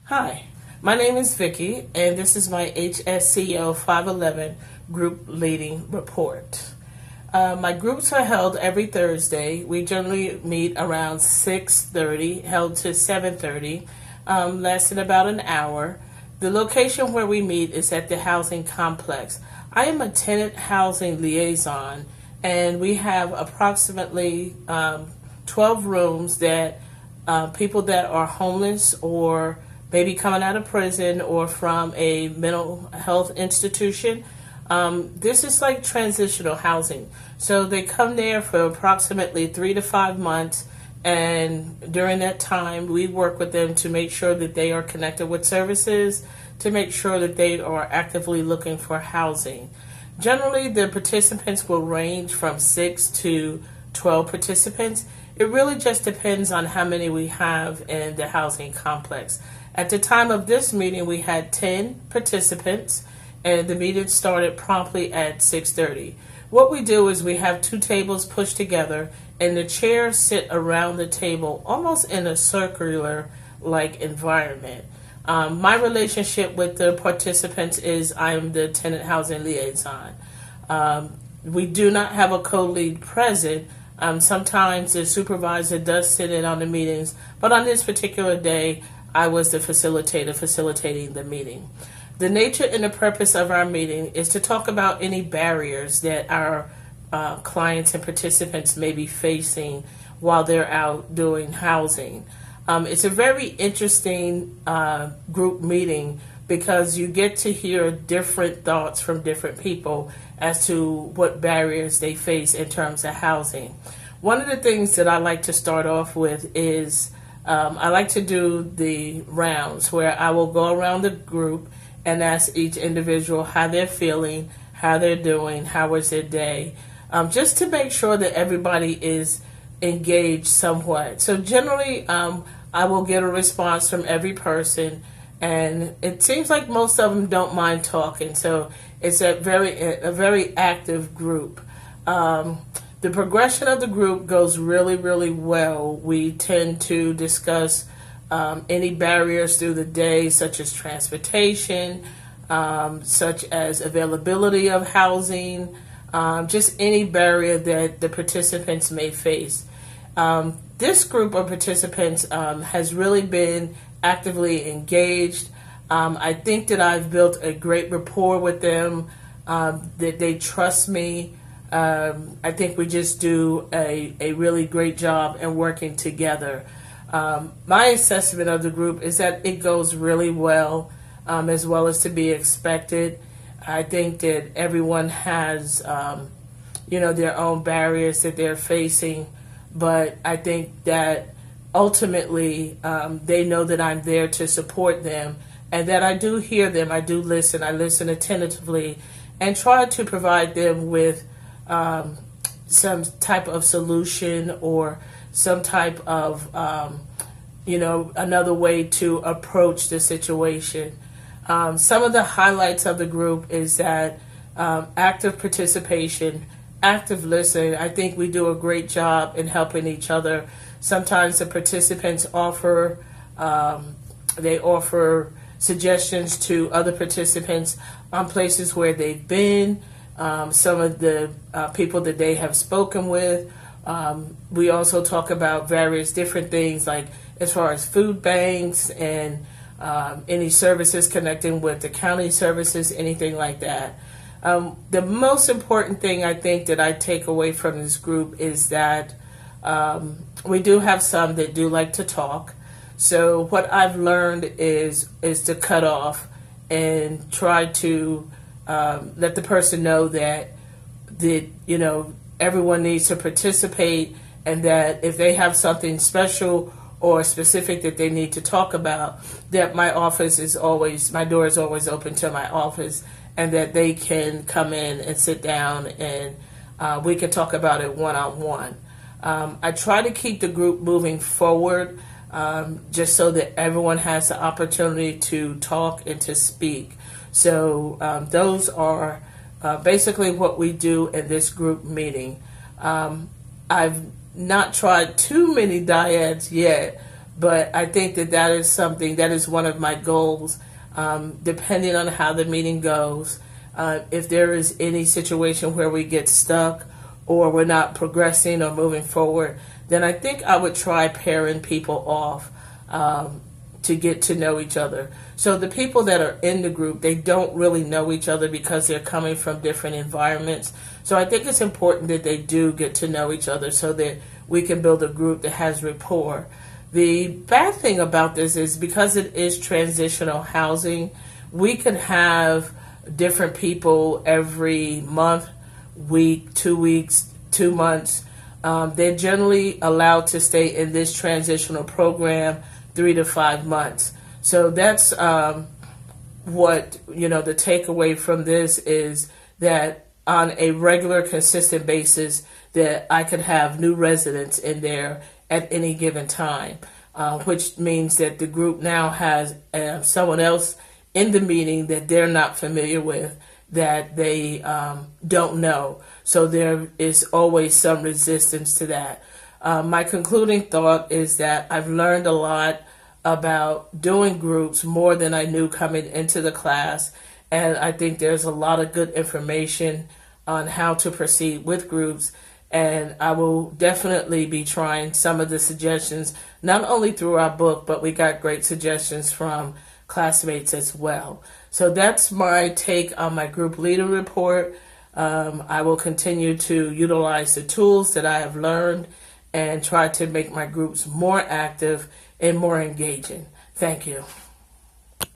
Hi, my name is Vicky, and this is my HSCO 511 group leading report. My groups are held every Thursday. We generally meet around 6:30, held to 7:30, lasting about an hour. The location where we meet is at the housing complex. I am a tenant housing liaison, and we have approximately 12 rooms that people that are homeless or maybe coming out of prison or from a mental health institution. This is like transitional housing. So they come there for approximately 3 to 5 months, and during that time, we work with them to make sure that they are connected with services, to make sure that they are actively looking for housing. Generally, the participants will range from 6 to 12 participants. It really just depends on how many we have in the housing complex. At the time of this meeting, we had 10 participants, and the meeting started promptly at 6:30. What we do is we have two tables pushed together, and the chairs sit around the table almost in a circular-like environment. My relationship with the participants is I'm the tenant housing liaison. We do not have a co-lead present. Sometimes the supervisor does sit in on the meetings, but on this particular day, I was the facilitator facilitating the meeting. The nature and the purpose of our meeting is to talk about any barriers that our clients and participants may be facing while they're out doing housing. It's a very interesting group meeting because you get to hear different thoughts from different people as to what barriers they face in terms of housing. One of the things that I like to start off with is I like to do the rounds where I will go around the group and ask each individual how they're feeling, how they're doing, how was their day, just to make sure that everybody is engaged somewhat. So generally, I will get a response from every person, and it seems like most of them don't mind talking. So it's a very active group. The progression of the group goes really, really well. We tend to discuss any barriers through the day, such as transportation, such as availability of housing, just any barrier that the participants may face. This group of participants has really been actively engaged. I think that I've built a great rapport with them, that they trust me. I think we just do a really great job in working together. My assessment of the group is that it goes really well as to be expected. I think that everyone has, their own barriers that they're facing, but I think that ultimately they know that I'm there to support them and that I do hear them, I do listen, I listen attentively and try to provide them with some type of solution or some type of, another way to approach the situation. Some of the highlights of the group is that active participation, active listening. I think we do a great job in helping each other. Sometimes the participants offer suggestions to other participants on places where they've been, some of the people that they have spoken with. We also talk about various different things like as far as food banks and any services connecting with the county services, anything like that. The most important thing I think that I take away from this group is that we do have some that do like to talk. So what I've learned is to cut off and try to let the person know that everyone needs to participate, and that if they have something special or specific that they need to talk about, that my door is always open to my office, and that they can come in and sit down and we can talk about it one-on-one. I try to keep the group moving forward just so that everyone has the opportunity to talk and to speak. So those are basically what we do in this group meeting. I've not tried too many dyads yet, But I think that that is something that is one of my goals, depending on how the meeting goes. If there is any situation where we get stuck or we're not progressing or moving forward, then I think I would try pairing people off to get to know each other. So the people that are in the group, they don't really know each other because they're coming from different environments. So I think it's important that they do get to know each other so that we can build a group that has rapport. The bad thing about this is because it is transitional housing, we could have different people every month, week, 2 weeks, 2 months. They're generally allowed to stay in this transitional program 3 to 5 months. So that's what, the takeaway from this is that on a regular, consistent basis, that I could have new residents in there at any given time, which means that the group now has someone else in the meeting that they're not familiar with, that they don't know. So there is always some resistance to that. My concluding thought is that I've learned a lot about doing groups, more than I knew coming into the class. And I think there's a lot of good information on how to proceed with groups. And I will definitely be trying some of the suggestions, not only through our book, but we got great suggestions from classmates as well. So that's my take on my group leader report. I will continue to utilize the tools that I have learned and try to make my groups more active and more engaging. Thank you.